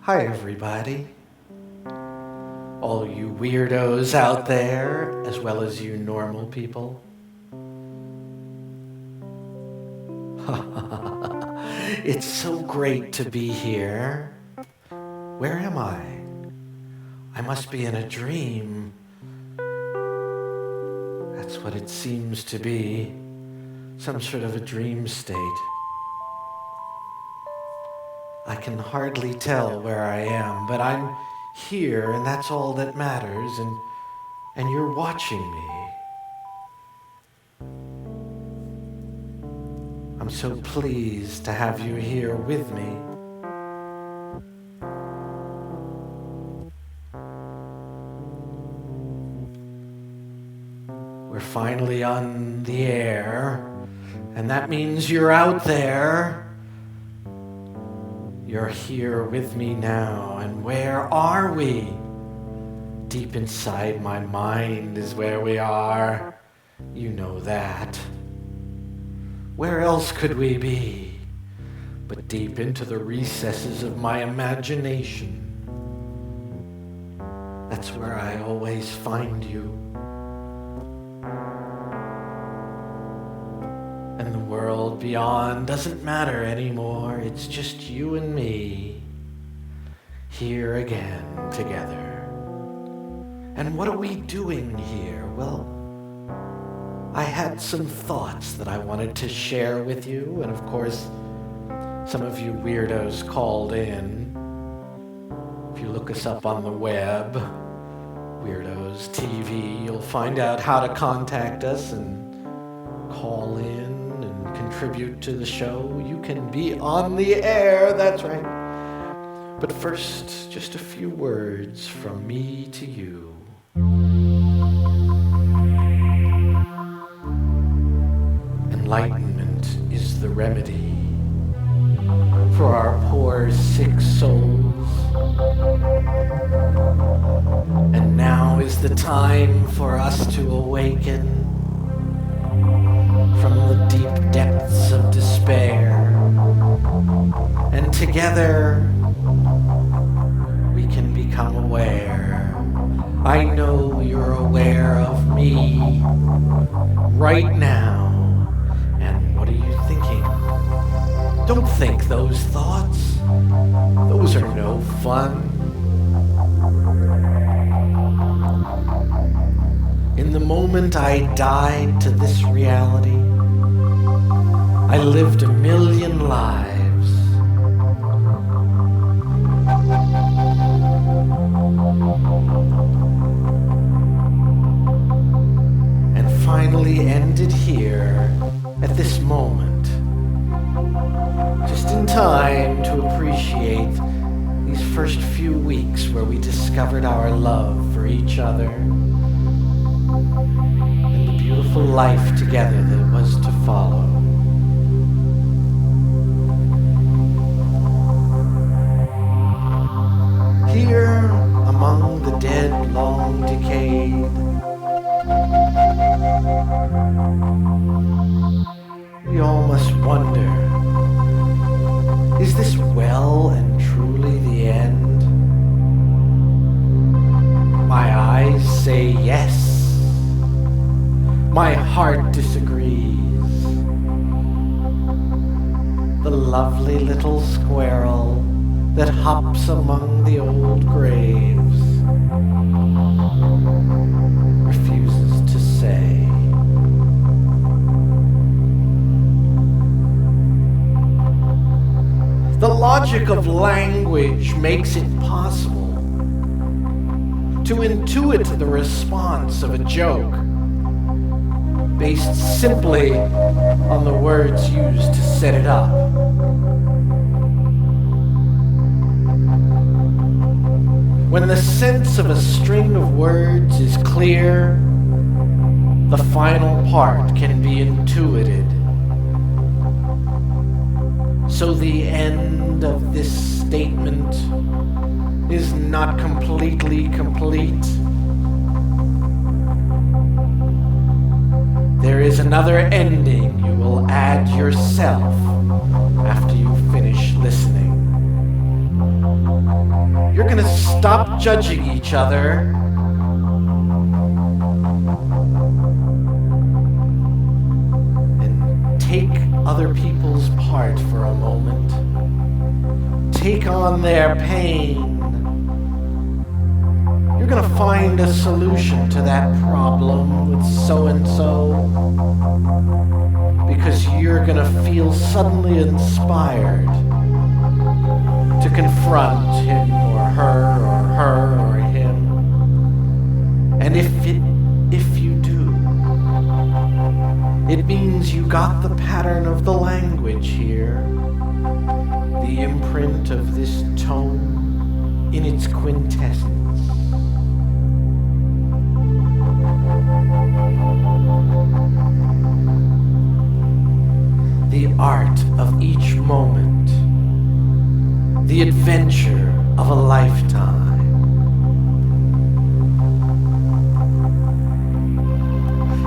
Hi, everybody. All you weirdos out there, as well as you normal people. It's so great to be here. Where am I? I must be in a dream. That's what it seems to be. Some sort of a dream state. I can hardly tell where I am, but I'm here, and that's all that matters, and you're watching me. I'm so pleased to have you here with me. We're finally on the air, and that means you're out there. You're here with me now, and where are we? Deep inside my mind is where we are. You know that. Where else could we be but deep into the recesses of my imagination? That's where I always find you. And the world beyond doesn't matter anymore. It's just you and me, here again together. And what are we doing here? Well, I had some thoughts that I wanted to share with you, and of course, some of you weirdos called in. If you look us up on the web, Weirdos TV, you'll find out how to contact us and call in and contribute to the show. You can be on the air, that's right. But first, just a few words from me to you. Enlightenment is the remedy for our poor, sick souls. And now is the time for us to awaken from the deep depths of despair. And together, we can become aware. I know you're aware of me right now. And what are you thinking? Don't think those thoughts. Those are no fun. In the moment I died to this reality, I lived 1,000,000 lives. And finally ended here at this moment, just in time to appreciate these first few weeks where we discovered our love for each other and the beautiful life together that was to follow. Here among the dead long decayed, we all must wonder, is this well and truly the end? My eyes say yes. My heart disagrees. The lovely little squirrel that hops among the old graves refuses to say. The logic of language makes it possible to intuit the response of a joke based simply on the words used to set it up. When the sense of a string of words is clear, the final part can be intuited. So the end of this statement is not completely complete. There is another ending you will add yourself after you finish listening. You're gonna stop judging each other. And take other people's part for a moment. Take on their pain. You're gonna find a solution to that problem with so-and-so. Because you're gonna feel suddenly inspired to confront him or her or him. And if you do, it means you got the pattern of the language here, the imprint of this tone in its quintessence. The art of each moment, the adventure of a lifetime.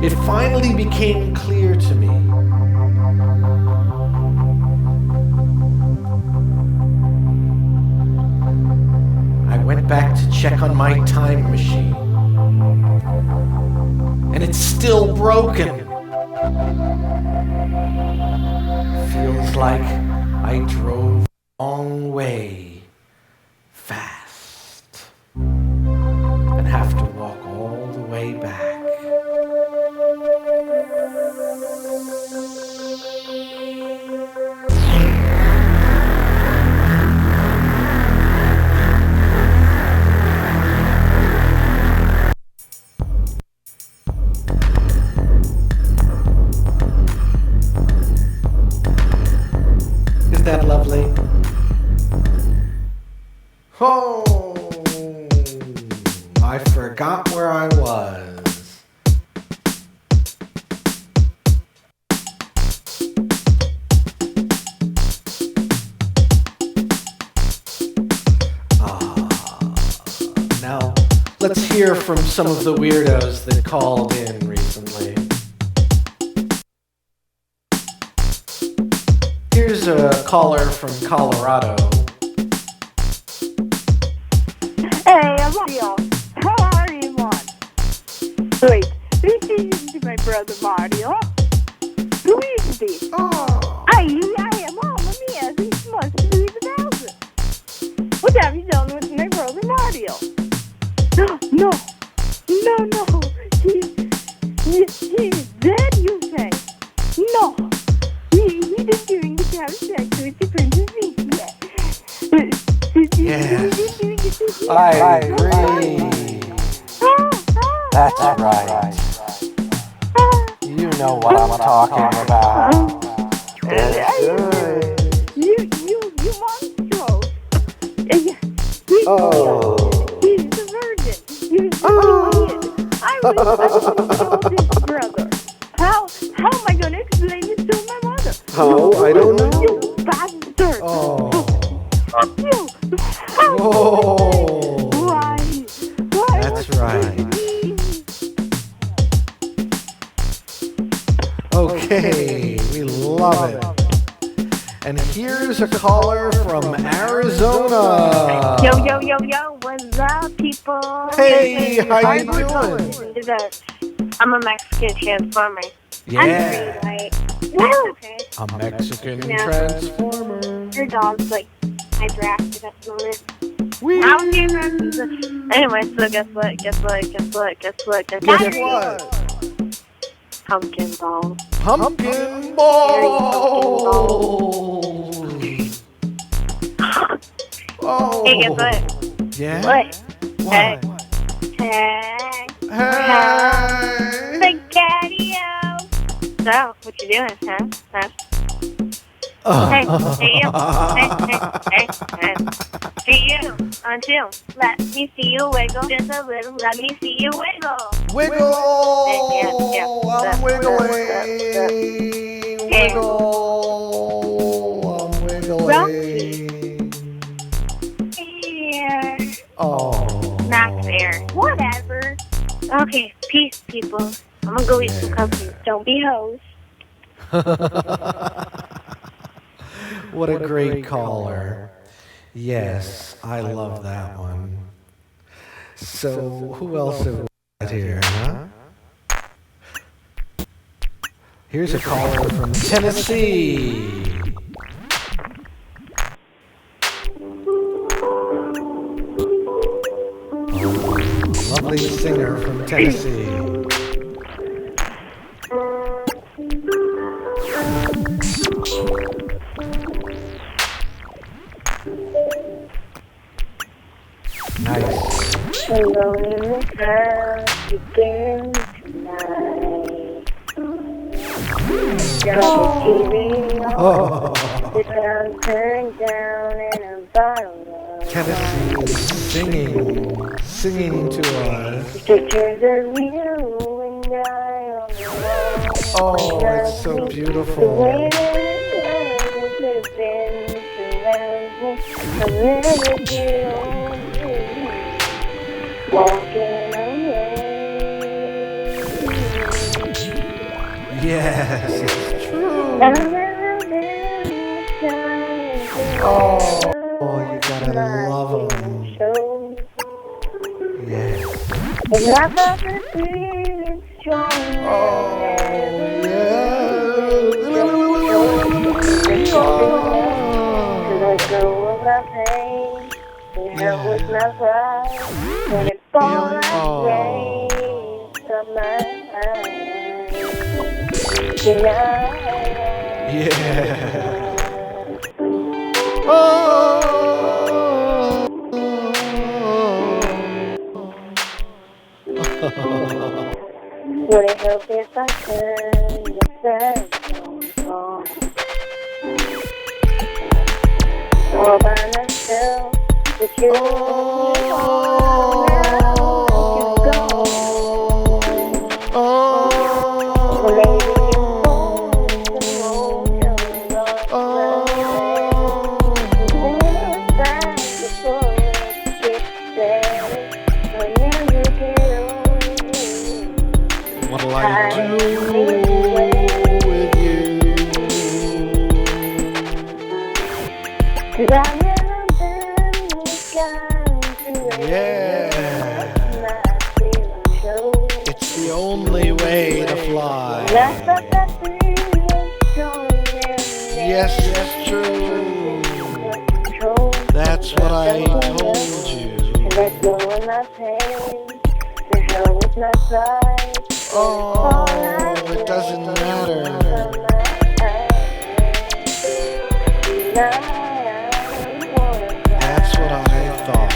It finally became clear to me I went back to check on my time machine, and it's still broken. Feels like I drove a long way fast and have to walk all the way back. Isn't that lovely? Oh, I forgot where I was. Now, let's hear from some of the weirdos that called in recently. Here's a caller from Colorado. Hey, Mario. How are you, man? Wait, this isn't my brother Mario. Who is this? Oh. I am Mamma Mia. This must be the thousand. What have you done with my brother Mario? No. He's dead, you say? No. He didn't doing the have sex with the Princess Peach. Yes, I agree. That's right. You know what I'm talking about. You monstro. Oh. He's a virgin. I was his brother. How am I going to explain this to my mother? Oh, I don't know. You bastard. Oh. You. Whoa. Why? That's right. Okay, we love it. And here's a caller from Arizona. Yo, what's up, people? Hey, how you doing? I'm a Mexican transformer. Yeah. I'm pretty white. That's okay. A Mexican Yeah. transformer. Your dog's like, I drafted at the moment. Whee! Anyway, so guess what? Guess what? Pumpkin ball. Pumpkin balls. Oh. Hey, guess what? Yeah? What? What? Hey. Hey. Spaghetti-o. So, what you doing, huh? Hey, you. Hey, you. On two. Let me see you wiggle. Just a little. Let me see you wiggle. Wiggle. Yeah. I'm wiggling. Wiggle. I'm wiggling. Here. Oh. Not fair. Whatever. Okay, peace, people. I'm gonna go eat some cookies. Don't be hoes. What a great caller. Yes, I love that one. So, who else have we got here, huh? Here's a caller from Tennessee. Lovely singer from Tennessee. Nice. Hello in the house again tonight. Got the TV on, the sound turned down, and a bottle of Tennessee is singing to us. pictures of you and I on the wall. Oh, it's so The beautiful. way that it was have been surrounds me. I'll never get over you. Walking away. Yes, it's true. I've never been this kind. Oh, you gotta love them. Yes. And I thought the feeling strong. To let go of my pain, and help with my pride. When it falls like rain from my eyes. Tonight. Yeah. Would it help if I turned the saxophone on? All by myself, but you won't be home now. You go. Well, maybe you won't look back before it gets there. I'll never get over you. What'll I do with you? 'Cause I've never been this kind to Yeah. show. It's the only way to fly. That's what that feeling strong. Yes, it's true. That's what I told you. And let go of my pain. To hell with my pride. Oh, it doesn't matter. That's what I thought.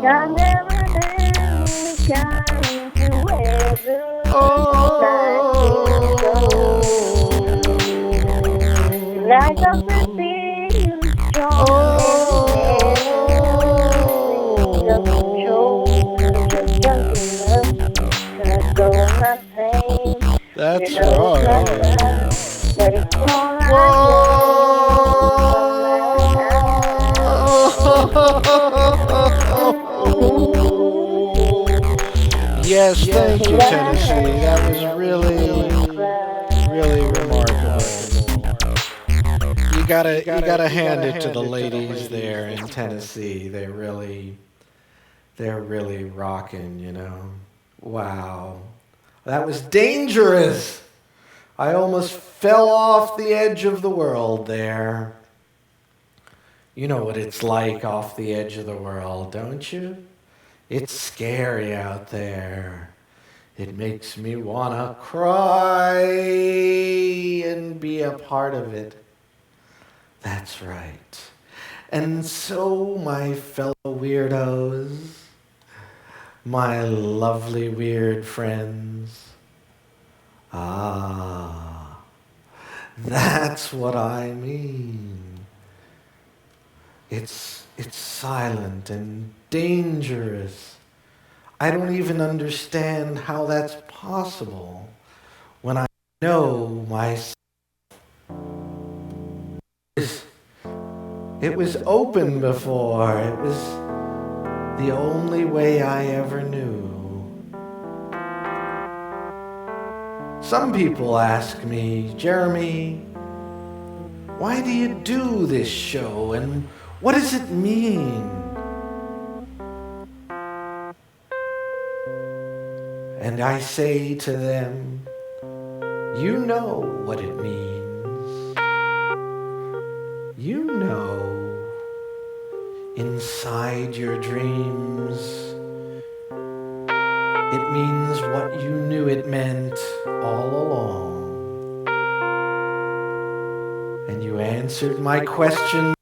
I've never been the kind to ever like a feeling strong. That's right. Let it fall Yes, thank you, Tennessee. That was really remarkable. You gotta hand it to the ladies there in Tennessee. They're really rocking, you know. Wow. That was dangerous. I almost fell off the edge of the world there. You know what it's like off the edge of the world, don't you? It's scary out there. It makes me wanna cry and be a part of it. That's right. And so, my fellow weirdos, my lovely weird friends, that's what I mean. It's silent and dangerous. I don't even understand how that's possible when I know myself is It was open before. It was the only way I ever knew. Some people ask me, Jeremy, why do you do this show and what does it mean? And I say to them, you know what it means. You know, inside your dreams, it means what you knew it meant all along. And you answered my questions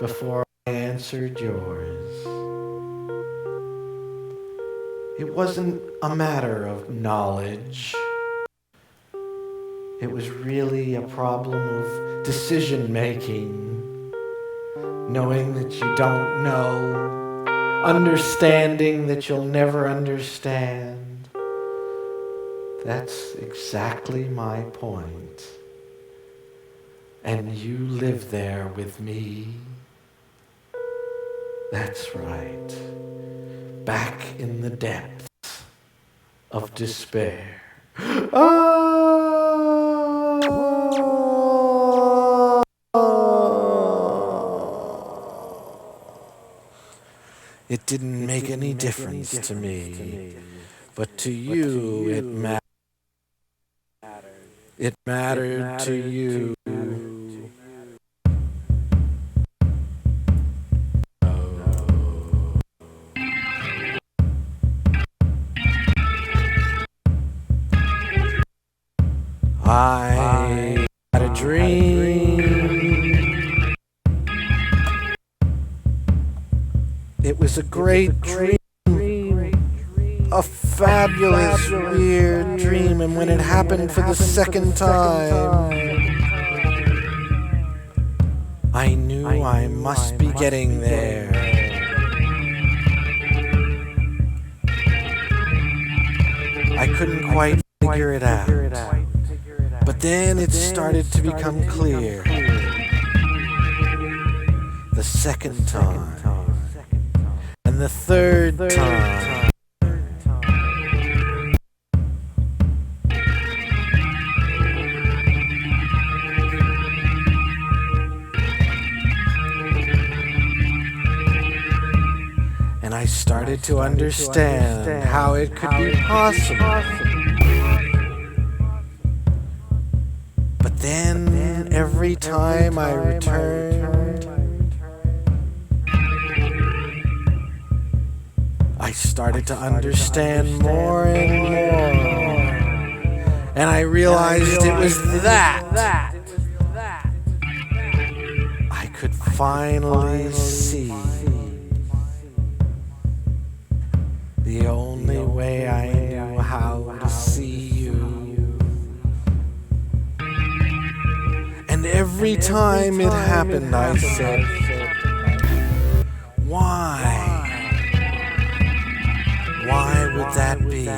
before I answered yours. It wasn't a matter of knowledge. It was really a problem of decision making, knowing that you don't know, understanding that you'll never understand. That's exactly my point. And you live there with me. That's right. Back in the depths of despair. It didn't make any difference to me, but to you it mattered. It mattered to you. I had a dream. It was a great dream. A fabulous, weird dream. And when it happened for the second time, I knew I must be getting there. I couldn't quite figure it out. But then it started to become clear. The second time. And the third time. And I started to understand how it could be possible. But then, every time I returned, I started to understand more and more. And I realized it was that. I could finally see. The only way I knew how to see you. And every time it happened, I said, why? Why would that be?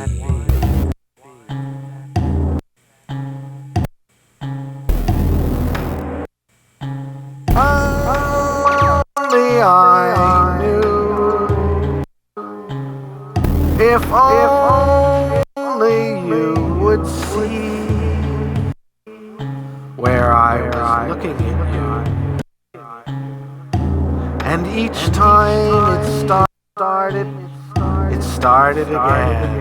Only I knew. If only you would see where I was looking at you. And each time it started again.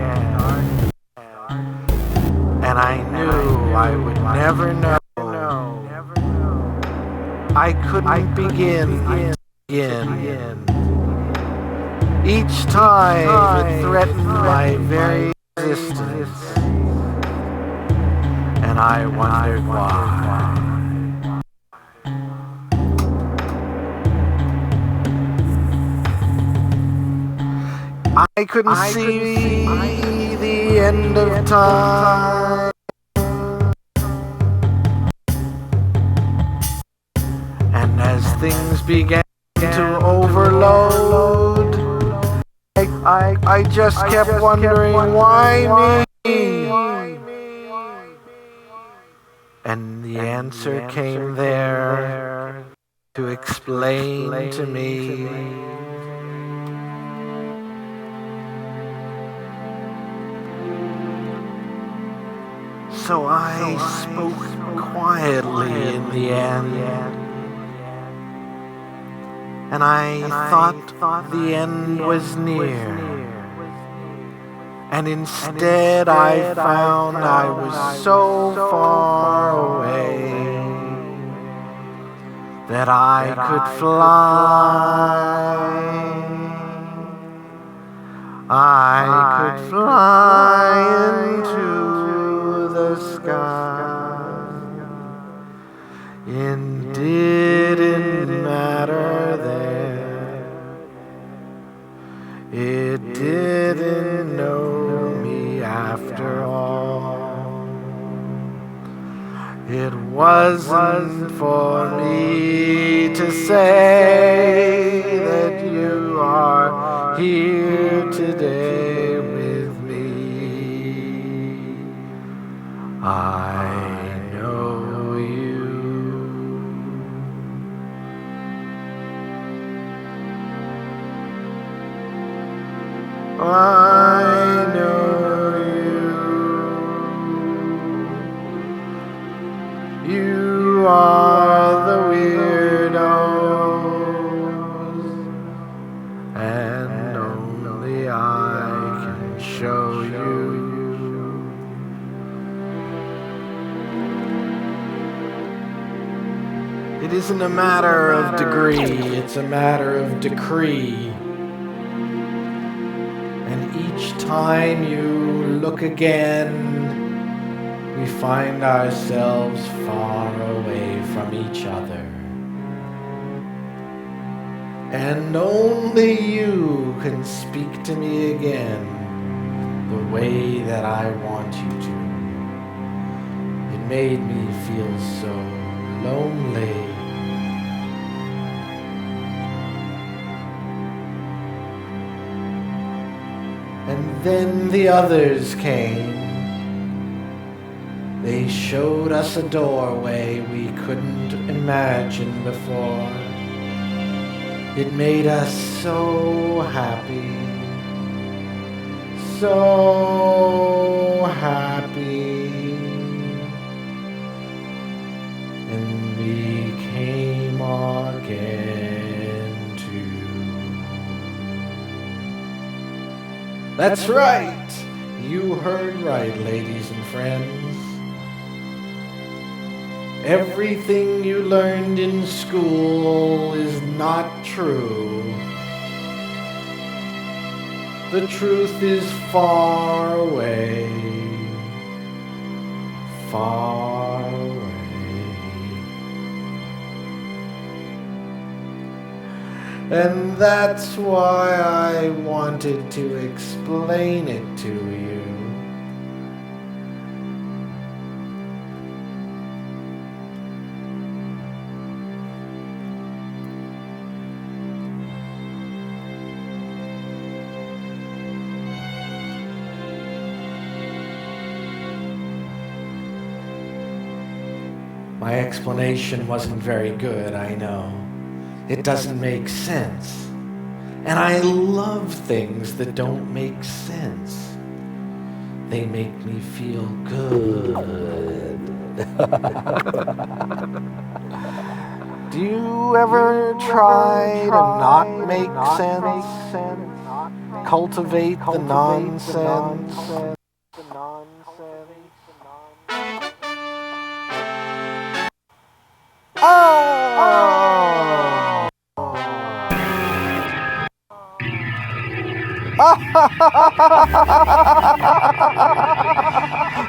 And I knew I would never know. I couldn't begin again. Each time it threatened my very existence. And I wondered why. I couldn't see the end of time. And as things began to overload, I just kept wondering, why me? And the answer came there. to explain to me. So I spoke quietly in the end, and I thought the end was near. And instead I found I was so far away that I could fly. I could fly into the sky. It didn't matter there. It didn't know me after all. It wasn't for me to say that you are here today with me. I know you. I know you. You are the weirdos, and only I can show you. It isn't a matter of degree, it's a matter of decree. And each time you look again, we find ourselves far away from each other. And only you can speak to me again the way that I want you to. It made me feel so lonely. And then the others came. They showed us a doorway we couldn't imagine before. It made us so happy, so happy. And we came again too. That's right! You heard right, ladies and friends. Everything you learned in school is not true. The truth is far away, far away. And that's why I wanted to explain it to you. My explanation wasn't very good, I know. It doesn't make sense. And I love things that don't make sense. They make me feel good. Do you ever try to not make sense? Cultivate the nonsense? Oh!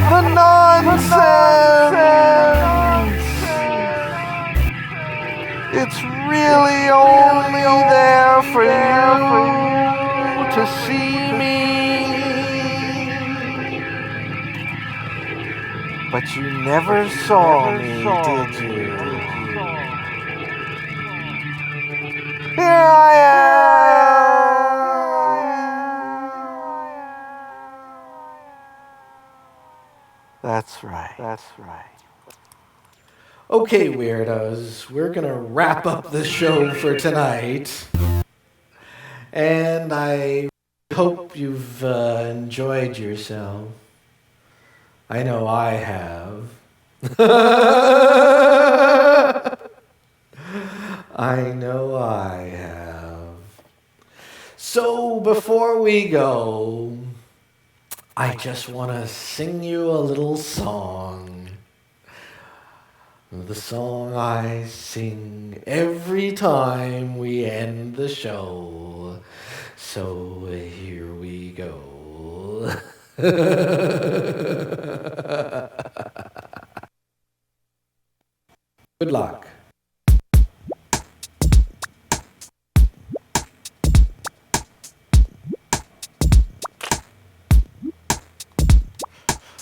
The nonsense! It's really only there for you to see me. But you never saw me, did you? Here I am. That's right. Okay, weirdos, we're gonna wrap up the show for tonight. And I hope you've enjoyed yourself. I know I have. I know I have. So before we go, I just want to sing you a little song. The song I sing every time we end the show. So here we go. Good luck.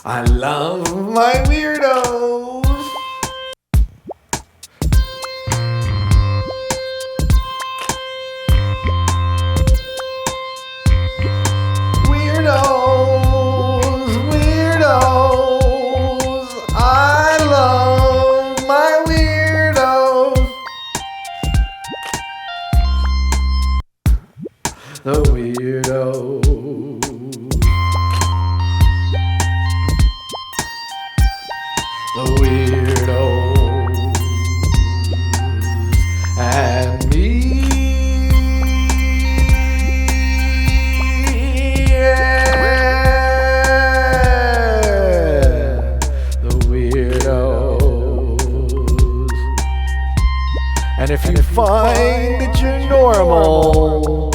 I love my weirdos. Weirdos, weirdos. I love my weirdos. The weirdos. The weirdos and me. Yeah. The weirdos. And if you find that you're normal,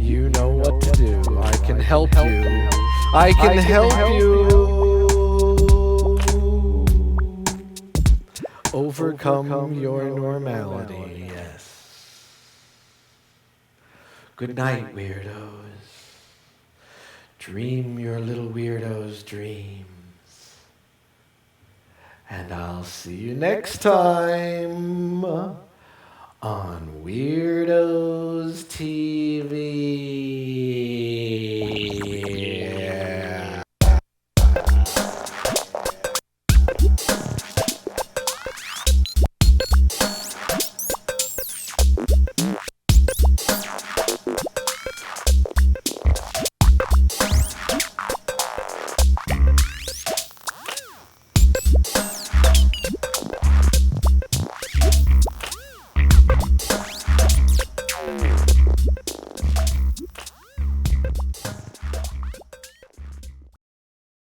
you know what to do. I can help you. I can help you. Overcome your normality, yes. Good night, weirdos. Dream your little weirdos' dreams. And I'll see you next time on Weirdos TV.